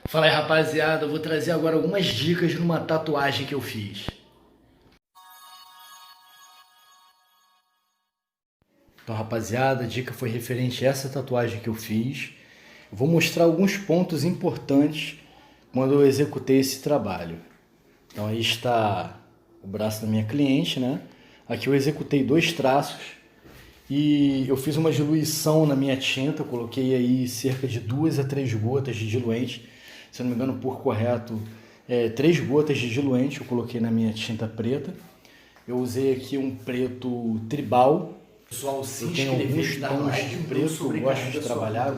Fala aí, rapaziada, eu vou trazer agora algumas dicas numa tatuagem que eu fiz. Então, rapaziada, a dica foi referente a essa tatuagem que eu fiz. Eu vou mostrar alguns pontos importantes quando eu executei esse trabalho. Então aí está o braço da minha cliente, né? Aqui eu executei 2 traços e eu fiz uma diluição na minha tinta, eu coloquei aí cerca de 2 a 3 gotas de diluente, se eu não me engano, por correto, 3 gotas de diluente eu coloquei na minha tinta preta. Eu usei aqui um preto tribal. Pessoal, se Eu tenho alguns tons de preto, eu gosto de trabalhar,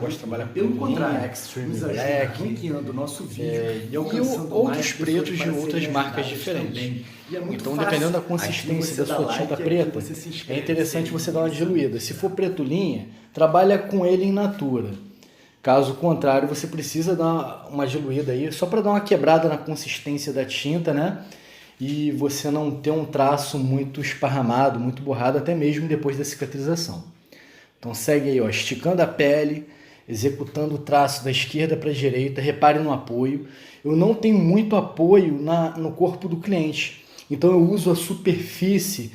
pelo contrário, Extreme nos ajuda Black, ranqueando o nosso vídeo e outros pretos de outras marcas diferentes. Então, dependendo da consistência da sua tinta preta, é interessante você dar uma diluída. Se for preto linha, trabalha com ele in natura. Caso contrário, você precisa dar uma diluída aí, só para dar uma quebrada na consistência da tinta, né? E você não ter um traço muito esparramado, muito borrado, até mesmo depois da cicatrização. Então segue aí, ó, esticando a pele, executando o traço da esquerda para a direita, repare no apoio. Eu não tenho muito apoio no corpo do cliente, então eu uso a superfície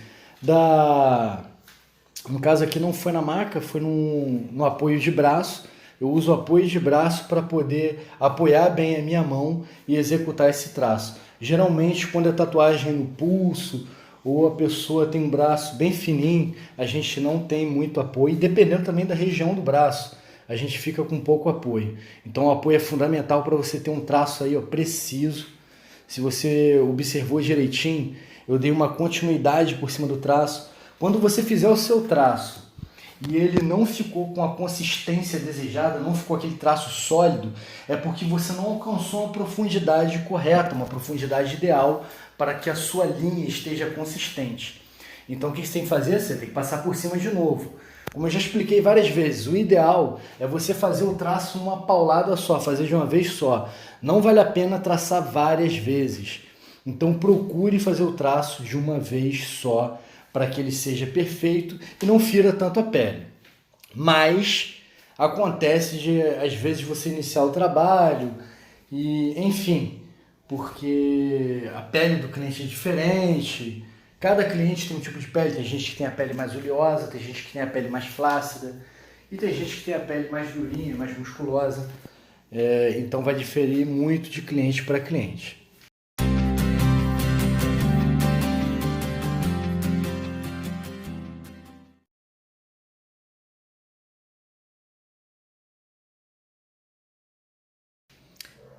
no caso aqui não foi na maca, foi no apoio de braço. Eu uso o apoio de braço para poder apoiar bem a minha mão e executar esse traço. Geralmente, quando a tatuagem é no pulso ou a pessoa tem um braço bem fininho, a gente não tem muito apoio, dependendo também da região do braço, a gente fica com pouco apoio. Então, o apoio é fundamental para você ter um traço aí, ó, preciso. Se você observou direitinho, eu dei uma continuidade por cima do traço. Quando você fizer o seu traço e ele não ficou com a consistência desejada, não ficou aquele traço sólido, é porque você não alcançou uma profundidade correta, uma profundidade ideal para que a sua linha esteja consistente. Então o que você tem que fazer? Você tem que passar por cima de novo. Como eu já expliquei várias vezes, o ideal é você fazer o traço numa paulada só, fazer de uma vez só. Não vale a pena traçar várias vezes. Então procure fazer o traço de uma vez só, para que ele seja perfeito e não fira tanto a pele. Mas acontece de, às vezes, você iniciar o trabalho e, enfim, porque a pele do cliente é diferente, cada cliente tem um tipo de pele, tem gente que tem a pele mais oleosa, tem gente que tem a pele mais flácida e tem gente que tem a pele mais durinha, mais musculosa, então vai diferir muito de cliente para cliente.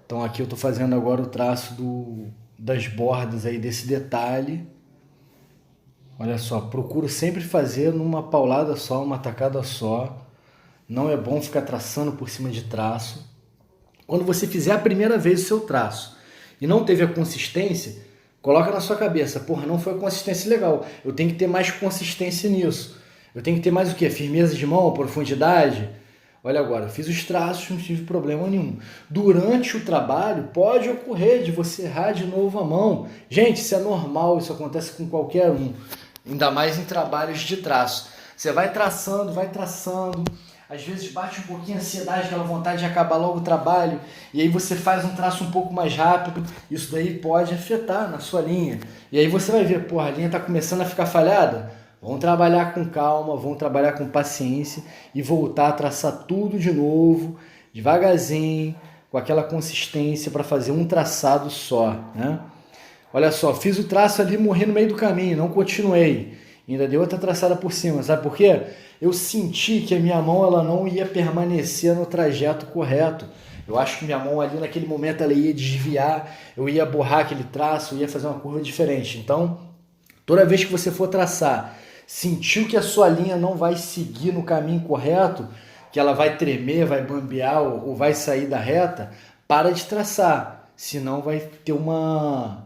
Então aqui eu estou fazendo agora o traço das bordas aí desse detalhe. Olha só, procuro sempre fazer numa paulada só, uma tacada só. Não é bom ficar traçando por cima de traço. Quando você fizer a primeira vez o seu traço e não teve a consistência, coloca na sua cabeça, porra, não foi a consistência legal. Eu tenho que ter mais consistência nisso. Eu tenho que ter mais o quê? Firmeza de mão, profundidade. Olha agora, fiz os traços, não tive problema nenhum. Durante o trabalho, pode ocorrer de você errar de novo a mão. Gente, isso é normal, isso acontece com qualquer um. Ainda mais em trabalhos de traço. Você vai traçando, às vezes bate um pouquinho a ansiedade, aquela vontade de acabar logo o trabalho, e aí você faz um traço um pouco mais rápido, isso daí pode afetar na sua linha. E aí você vai ver, porra, a linha está começando a ficar falhada. Vamos trabalhar com calma, vamos trabalhar com paciência e voltar a traçar tudo de novo, devagarzinho, com aquela consistência para fazer um traçado só, né? Olha só, fiz o traço ali, morri no meio do caminho, não continuei. Ainda dei outra traçada por cima, sabe por quê? Eu senti que a minha mão ela não ia permanecer no trajeto correto. Eu acho que minha mão ali naquele momento ela ia desviar, eu ia borrar aquele traço, eu ia fazer uma curva diferente. Então, toda vez que você for traçar, sentiu que a sua linha não vai seguir no caminho correto, que ela vai tremer, vai bambear ou vai sair da reta, para de traçar. Senão vai ter uma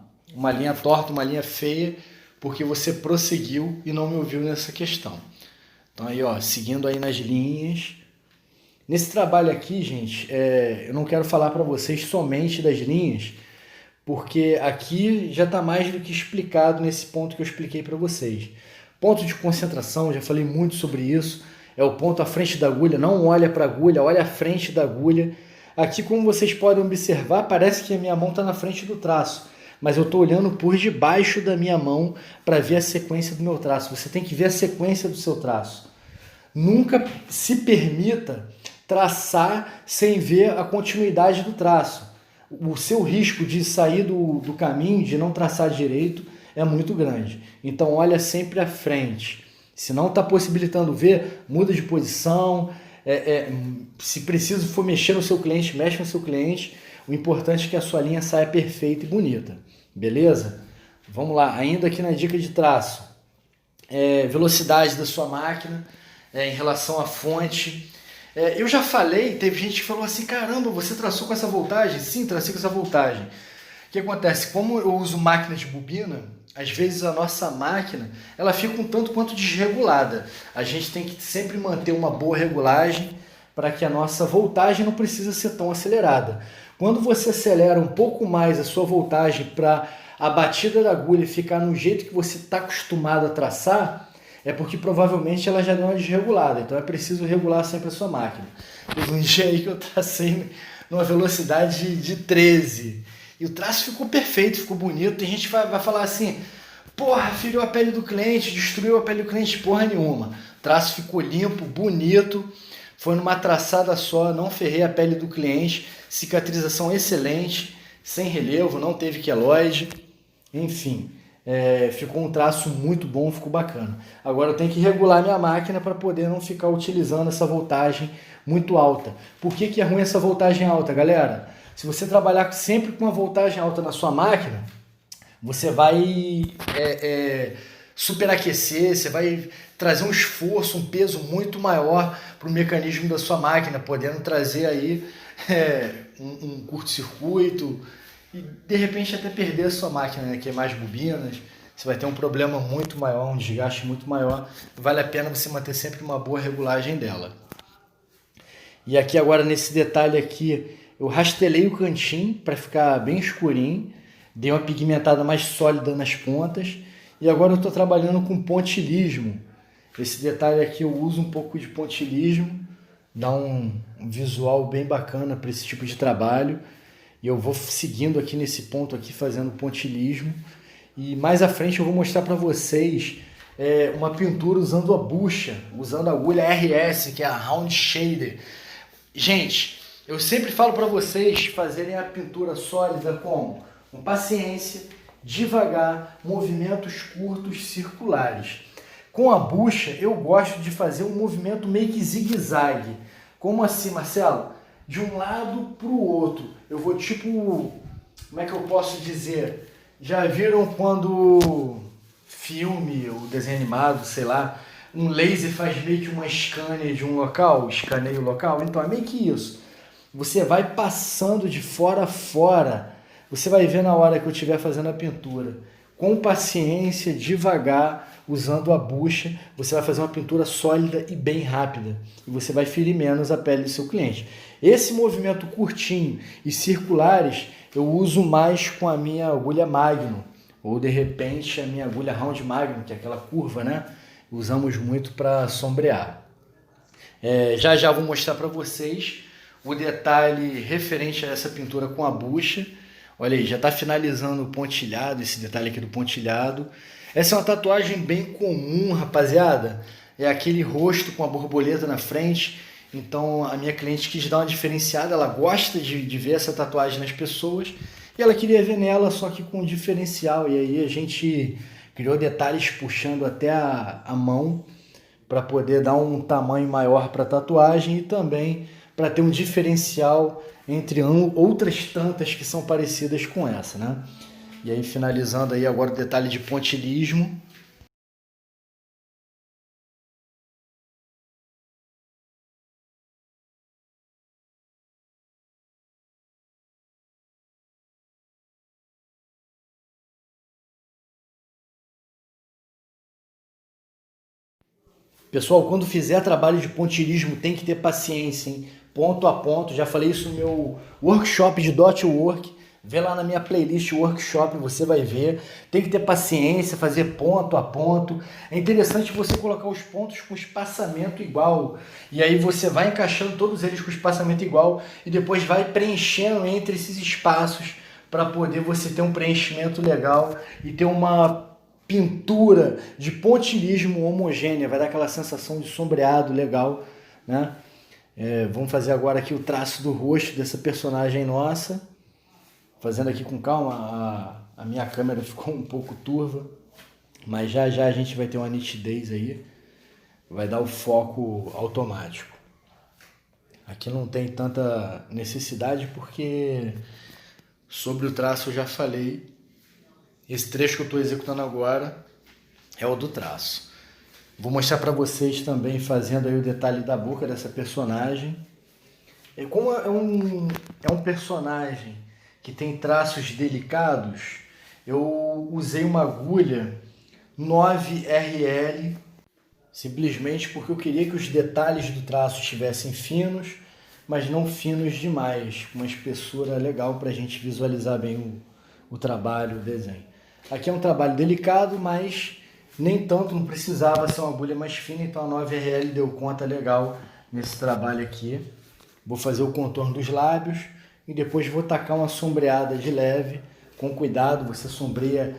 linha torta, uma linha feia, porque você prosseguiu e não me ouviu nessa questão. Então aí, ó, seguindo aí nas linhas. Nesse trabalho aqui, gente, eu não quero falar para vocês somente das linhas, porque aqui já está mais do que explicado nesse ponto que eu expliquei para vocês. Ponto de concentração, já falei muito sobre isso, é o ponto à frente da agulha, não olha para a agulha, olha à frente da agulha. Aqui, como vocês podem observar, parece que a minha mão está na frente do traço, mas eu estou olhando por debaixo da minha mão para ver a sequência do meu traço. Você tem que ver a sequência do seu traço. Nunca se permita traçar sem ver a continuidade do traço. O seu risco de sair do caminho, de não traçar direito, é muito grande. Então olha sempre à frente. Se não está possibilitando ver, muda de posição. Se preciso for mexer no seu cliente, mexe no seu cliente. O importante é que a sua linha saia perfeita e bonita. Beleza? Vamos lá, ainda aqui na dica de traço. Velocidade da sua máquina em relação à fonte. Eu já falei, teve gente que falou assim, caramba, você traçou com essa voltagem? Sim, tracei com essa voltagem. O que acontece? Como eu uso máquina de bobina, às vezes a nossa máquina ela fica um tanto quanto desregulada. A gente tem que sempre manter uma boa regulagem para que a nossa voltagem não precise ser tão acelerada. Quando você acelera um pouco mais a sua voltagem para a batida da agulha ficar no jeito que você está acostumado a traçar, é porque provavelmente ela já deu uma desregulada. Então é preciso regular sempre a sua máquina. Teve um dia aí que eu tracei numa velocidade de 13. E o traço ficou perfeito, ficou bonito. Tem gente que vai falar assim, porra, feriu a pele do cliente, destruiu a pele do cliente, porra nenhuma. O traço ficou limpo, bonito. Foi numa traçada só, não ferrei a pele do cliente. Cicatrização excelente, sem relevo, não teve queloide. Enfim, ficou um traço muito bom, ficou bacana. Agora eu tenho que regular minha máquina para poder não ficar utilizando essa voltagem muito alta. Por que é ruim essa voltagem alta, galera? Se você trabalhar sempre com uma voltagem alta na sua máquina, você vai superaquecer, você vai trazer um esforço, um peso muito maior para o mecanismo da sua máquina, podendo trazer aí um curto-circuito e de repente até perder a sua máquina, né, que é mais bobinas. Você vai ter um problema muito maior, um desgaste muito maior. Vale a pena você manter sempre uma boa regulagem dela. E aqui agora nesse detalhe aqui, eu rastelei o cantinho para ficar bem escurinho, dei uma pigmentada mais sólida nas pontas e agora eu estou trabalhando com pontilhismo. Esse detalhe aqui eu uso um pouco de pontilhismo, dá um visual bem bacana para esse tipo de trabalho. E eu vou seguindo aqui nesse ponto aqui, fazendo pontilhismo. E mais à frente eu vou mostrar para vocês uma pintura usando a bucha, usando a agulha RS, que é a Round Shader. Gente, eu sempre falo para vocês fazerem a pintura sólida com paciência, devagar, movimentos curtos, circulares. Com a bucha, eu gosto de fazer um movimento meio que zigue-zague. Como assim, Marcelo? De um lado para o outro. Eu vou tipo, como é que eu posso dizer? Já viram quando filme ou desenho animado, sei lá, um laser faz meio que uma scanner de um local, escaneia o local? Então é meio que isso. Você vai passando de fora a fora. Você vai ver na hora que eu estiver fazendo a pintura. Com paciência, devagar, usando a bucha, você vai fazer uma pintura sólida e bem rápida. E você vai ferir menos a pele do seu cliente. Esse movimento curtinho e circulares eu uso mais com a minha agulha Magnum. Ou de repente a minha agulha Round Magnum, que é aquela curva, né? Usamos muito para sombrear. Já já vou mostrar para vocês o detalhe referente a essa pintura com a bucha. Olha aí, já está finalizando o pontilhado, esse detalhe aqui do pontilhado. Essa é uma tatuagem bem comum, rapaziada. É aquele rosto com a borboleta na frente. Então a minha cliente quis dar uma diferenciada, ela gosta de ver essa tatuagem nas pessoas. E ela queria ver nela, só que com um diferencial. E aí a gente criou detalhes puxando até a mão para poder dar um tamanho maior para a tatuagem e também para ter um diferencial entre outras tantas que são parecidas com essa, né? E aí finalizando aí agora o detalhe de pontilhismo. Pessoal, quando fizer trabalho de pontilhismo tem que ter paciência, hein? Ponto a ponto, já falei isso no meu workshop de dot work, Vê lá na minha playlist workshop, você vai ver. Tem que ter paciência, fazer ponto a ponto. É interessante você colocar os pontos com espaçamento igual. E aí você vai encaixando todos eles com espaçamento igual e depois vai preenchendo entre esses espaços para poder você ter um preenchimento legal e ter uma pintura de pontilhismo homogênea. Vai dar aquela sensação de sombreado legal, né? Vamos fazer agora aqui o traço do rosto dessa personagem nossa. Fazendo aqui com calma, a minha câmera ficou um pouco turva, mas já já a gente vai ter uma nitidez aí, vai dar o foco automático. Aqui não tem tanta necessidade porque sobre o traço eu já falei. Esse trecho que eu estou executando agora é o do traço. Vou mostrar para vocês também fazendo aí o detalhe da boca dessa personagem. Como é um personagem que tem traços delicados, eu usei uma agulha 9RL, simplesmente porque eu queria que os detalhes do traço estivessem finos, mas não finos demais, com uma espessura legal para a gente visualizar bem o trabalho, o desenho. Aqui é um trabalho delicado, mas nem tanto, não precisava ser uma agulha mais fina, então a 9RL deu conta legal nesse trabalho aqui. Vou fazer o contorno dos lábios e depois vou tacar uma sombreada de leve, com cuidado, você sombreia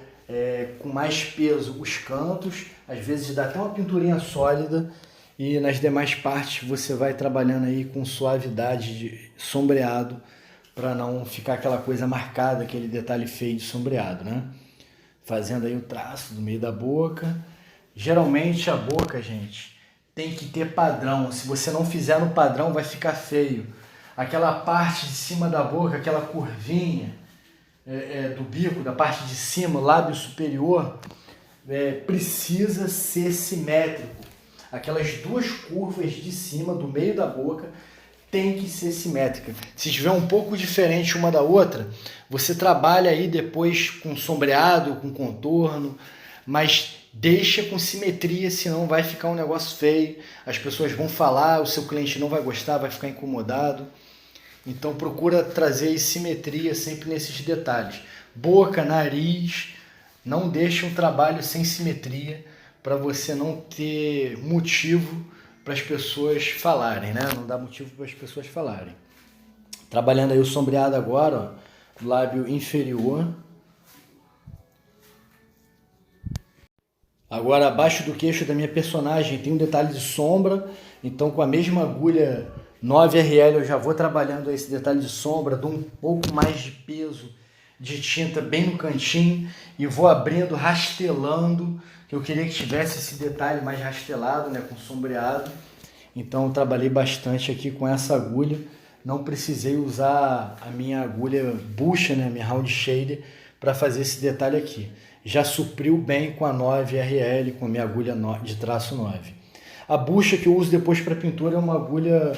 com mais peso os cantos, às vezes dá até uma pinturinha sólida e nas demais partes você vai trabalhando aí com suavidade de sombreado para não ficar aquela coisa marcada, aquele detalhe feio de sombreado, né? Fazendo aí o traço do meio da boca. Geralmente a boca, gente, tem que ter padrão, se você não fizer no padrão vai ficar feio. Aquela parte de cima da boca, aquela curvinha do bico, da parte de cima, lábio superior, precisa ser simétrico. Aquelas duas curvas de cima, do meio da boca, tem que ser simétrica. Se estiver um pouco diferente uma da outra, você trabalha aí depois com sombreado, com contorno, mas deixa com simetria, senão vai ficar um negócio feio, as pessoas vão falar, o seu cliente não vai gostar, vai ficar incomodado. Então procura trazer simetria sempre nesses detalhes. Boca, nariz, não deixe um trabalho sem simetria para você não ter motivo para as pessoas falarem, né? Não dá motivo para as pessoas falarem. Trabalhando aí o sombreado agora, ó, lábio inferior. Agora abaixo do queixo da minha personagem tem um detalhe de sombra, então com a mesma agulha 9RL eu já vou trabalhando esse detalhe de sombra, dou um pouco mais de peso de tinta bem no cantinho e vou abrindo, rastelando, que eu queria que tivesse esse detalhe mais rastelado, né, com sombreado. Então eu trabalhei bastante aqui com essa agulha, não precisei usar a minha agulha bucha, né, minha round shader, para fazer esse detalhe aqui. Já supriu bem com a 9RL, com a minha agulha de traço 9. A bucha que eu uso depois para pintura é uma agulha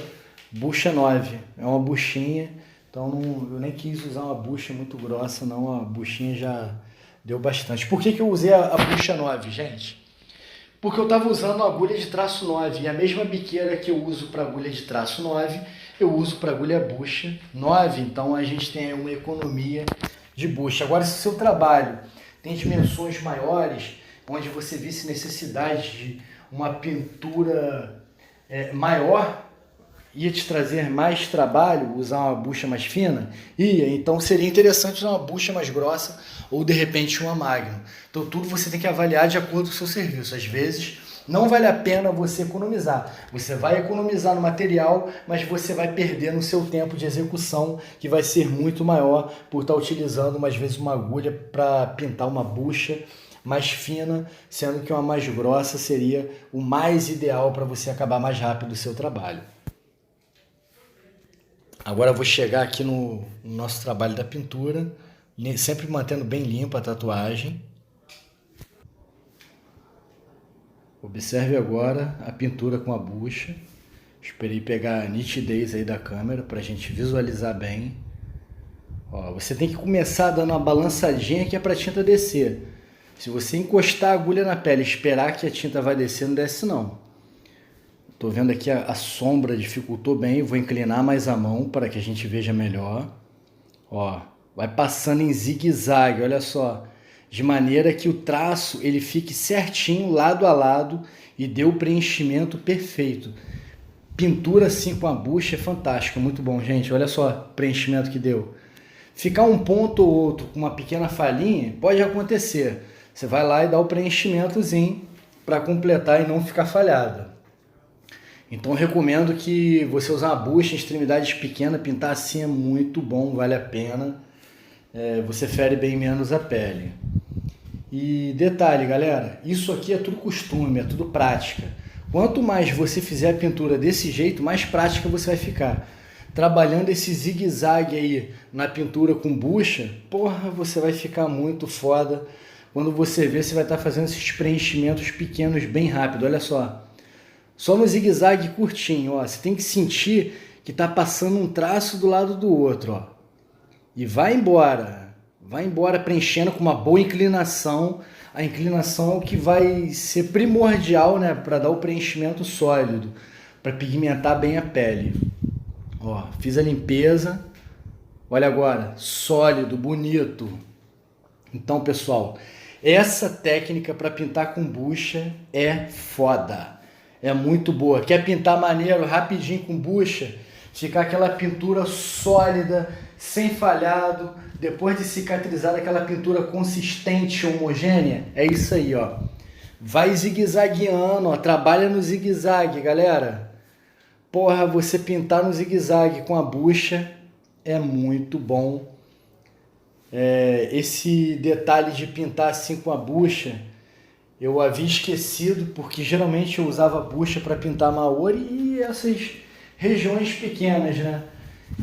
bucha 9, é uma buchinha, então eu nem quis usar uma bucha muito grossa não, a buchinha já deu bastante. Por que eu usei a bucha 9, gente? Porque eu estava usando a agulha de traço 9, e a mesma biqueira que eu uso para agulha de traço 9, eu uso para agulha bucha 9, então a gente tem uma economia de bucha. Agora, se o seu trabalho tem dimensões maiores, onde você visse necessidade de uma pintura maior, ia te trazer mais trabalho usar uma bucha mais fina? Ia, então seria interessante usar uma bucha mais grossa ou de repente uma Magnum. Então tudo você tem que avaliar de acordo com o seu serviço. Às vezes não vale a pena você economizar. Você vai economizar no material, mas você vai perder no seu tempo de execução, que vai ser muito maior por estar utilizando, às vezes, uma agulha para pintar uma bucha mais fina, sendo que uma mais grossa seria o mais ideal para você acabar mais rápido o seu trabalho. Agora eu vou chegar aqui no nosso trabalho da pintura, sempre mantendo bem limpa a tatuagem. Observe agora a pintura com a bucha. Esperei pegar a nitidez aí da câmera para a gente visualizar bem. Ó, você tem que começar dando uma balançadinha que é para a tinta descer. Se você encostar a agulha na pele e esperar que a tinta vai descer, não desce não. Estou vendo aqui a sombra dificultou bem, vou inclinar mais a mão para que a gente veja melhor. Ó, vai passando em zigue-zague, olha só, de maneira que o traço ele fique certinho lado a lado e dê o preenchimento perfeito. Pintura assim com a bucha é fantástico, muito bom, gente. Olha só o preenchimento que deu. Ficar um ponto ou outro com uma pequena falhinha pode acontecer. Você vai lá e dá o preenchimentozinho para completar e não ficar falhada. Então recomendo que você usar uma bucha em extremidades pequenas, pintar assim é muito bom, vale a pena. Você fere bem menos a pele. E detalhe, galera, isso aqui é tudo costume, é tudo prática. Quanto mais você fizer a pintura desse jeito, mais prática você vai ficar. Trabalhando esse zigue-zague aí na pintura com bucha, porra, você vai ficar muito foda. Quando você vê, você vai estar fazendo esses preenchimentos pequenos bem rápido, olha só. Só no zigue-zague curtinho, ó, você tem que sentir que está passando um traço do lado do outro, ó. E vai embora preenchendo com uma boa inclinação. A inclinação é o que vai ser primordial, né, para dar o preenchimento sólido, para pigmentar bem a pele. Ó, fiz a limpeza, olha agora, sólido, bonito. Então, pessoal, essa técnica para pintar com bucha é foda, é muito boa. Quer pintar maneiro, rapidinho com bucha, ficar aquela pintura sólida, sem falhado, depois de cicatrizar aquela pintura consistente, homogênea, é isso aí, ó. Vai zigue-zagueando, ó, trabalha no zigue-zague, galera. Porra, você pintar no zigue-zague com a bucha é muito bom. Esse detalhe de pintar assim com a bucha, eu havia esquecido, porque geralmente eu usava a bucha para pintar Maori e essas regiões pequenas, né?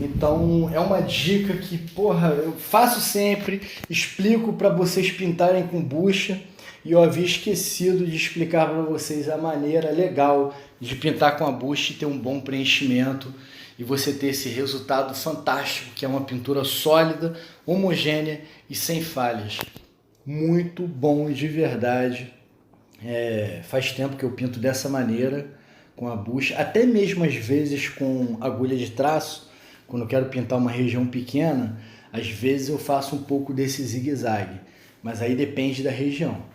Então é uma dica que, porra, eu faço sempre, explico para vocês pintarem com bucha, e eu havia esquecido de explicar para vocês a maneira legal de pintar com a bucha e ter um bom preenchimento e você ter esse resultado fantástico, que é uma pintura sólida, homogênea e sem falhas. Muito bom de verdade. Faz tempo que eu pinto dessa maneira, com a bucha, até mesmo às vezes com agulha de traço. Quando eu quero pintar uma região pequena, às vezes eu faço um pouco desse zigue-zague, mas aí depende da região.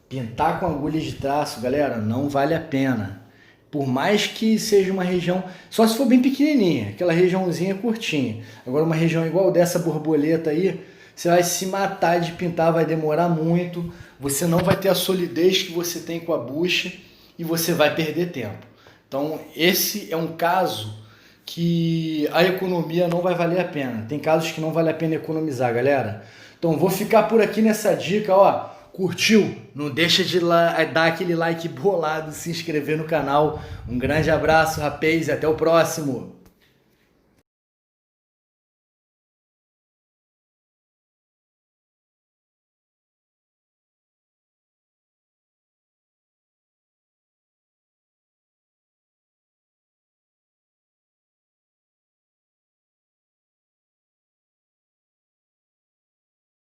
Pintar com agulha de traço, galera, não vale a pena. Por mais que seja uma região, só se for bem pequenininha, aquela regiãozinha curtinha. Agora uma região igual dessa borboleta aí, você vai se matar de pintar, vai demorar muito, você não vai ter a solidez que você tem com a bucha e você vai perder tempo. Então esse é um caso que a economia não vai valer a pena. Tem casos que não vale a pena economizar, galera. Então vou ficar por aqui nessa dica, ó. Curtiu? Não deixa de dar aquele like bolado, se inscrever no canal. Um grande abraço, rapaz, e até o próximo.